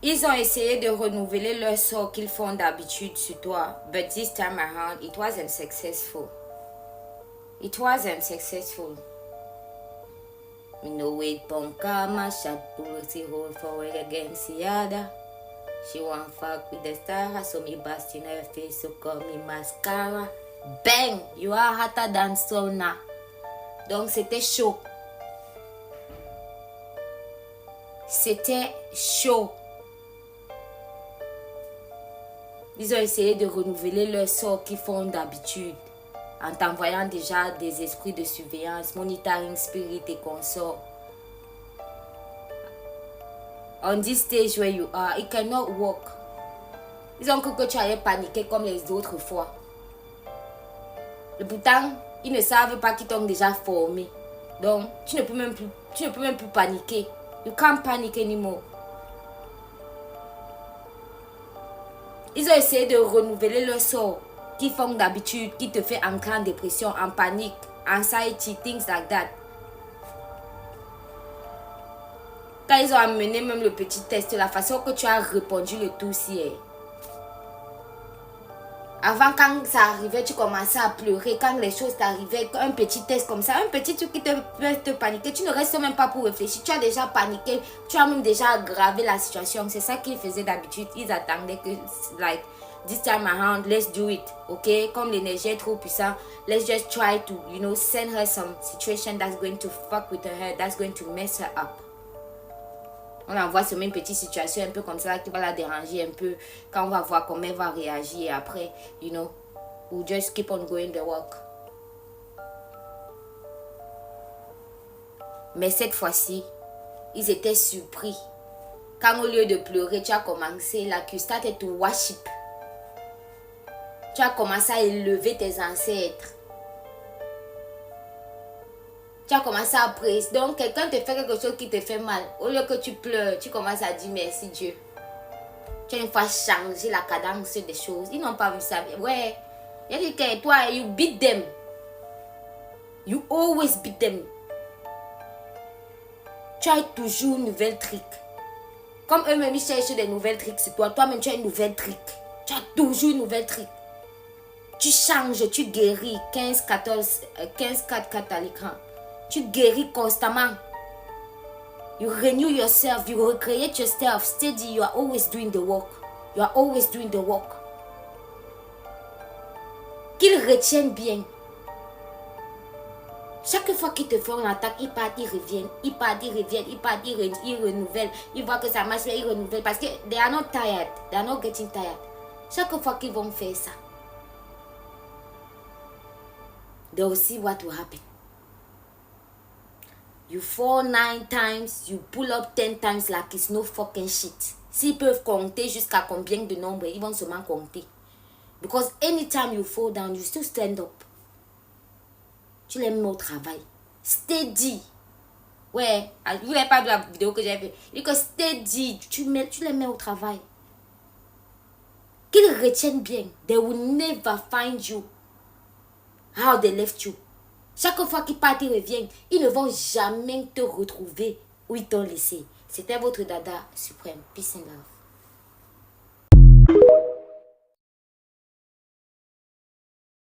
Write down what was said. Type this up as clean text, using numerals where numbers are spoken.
Ils ont essayé de renouveler leur sort qu'ils font d'habitude sur toi. But this time around, it wasn't successful. It wasn't successful. Me no wait ponka, my shot pussy hold forward against the other. She want fuck with the star, so me bust in her face, so call me mascara. Bang! You are hotter than sauna. Donc c'était chaud. C'était chaud. Ils ont essayé de renouveler leur sort qu'ils font d'habitude en t'envoyant déjà des esprits de surveillance, monitoring spirit et consorts. On this stage where you are, it cannot work. Ils ont cru que tu allais paniquer comme les autres fois. Et pourtant, ils ne savent pas qu'ils t'ont déjà formé. Donc, tu ne peux même plus paniquer. You can't panic anymore. Ils ont essayé de renouveler leur sort qui font d'habitude, qui te fait entrer en dépression, en panique, anxiety, things like that. Quand ils ont amené même le petit test, la façon que tu as répondu le tout si avant, quand ça arrivait, tu commençais à pleurer. Quand les choses t'arrivaient, un petit test comme ça, un petit truc qui te fait te paniquer, tu ne restes même pas pour réfléchir. Tu as déjà paniqué, tu as même déjà aggravé la situation. C'est ça qu'ils faisaient d'habitude. Ils attendaient que, like, this time around, let's do it, ok? Comme l'énergie est trop puissante, let's just try to, you know, send her some situation that's going to fuck with her, that's going to mess her up. On envoie sur une petite situation un peu comme ça qui va la déranger un peu. Quand on va voir comment elle va réagir et après, you know, we'll just keep on going the work. Mais cette fois-ci, ils étaient surpris. Quand au lieu de pleurer, tu as commencé, like you started to worship. Tu as commencé à élever tes ancêtres. Tu as commencé à prier. Donc, quelqu'un te fait quelque chose qui te fait mal. Au lieu que tu pleures, tu commences à dire merci Dieu. Tu as une fois changé la cadence des choses. Ils n'ont pas vu ça. Ouais. Il a dit que toi, you beat them. You always beat them. Tu as toujours une nouvelle trick. Comme eux-mêmes, ils cherchent des nouvelles tricks sur toi. Toi-même, tu as une nouvelle trick. Tu as toujours une nouvelle trick. Tu changes, tu guéris. 15, 14, 15, 4, 4 à l'écran. Tu guéris constamment. You renew yourself. You recreate yourself. Steady. You are always doing the work. You are always doing the work. Qu'ils retiennent bien. Chaque fois qu'ils te font une attaque, ils partent, ils reviennent. Ils partent, ils reviennent. Ils partent, ils renouvellent. Ils voient que ça marche, ils renouvellent. Parce que they are not tired. They are not getting tired. Chaque fois qu'ils vont faire ça, they will see what will happen. You fall 9 times, you pull up 10 times like it's no fucking shit. S'ils peuvent compter jusqu'à combien de nombres, ils vont seulement compter. Because anytime you fall down, you still stand up. Tu les mets au travail. Steady. Ouais, vous n'avez pas vu la vidéo que j'ai fait. Il dit que steady, tu les mets au travail. Qu'ils retiennent bien. They will never find you how they left you. Chaque fois qu'ils partent, ils reviennent. Ils ne vont jamais te retrouver où ils t'ont laissé. C'était votre Dada suprême. Peace and love.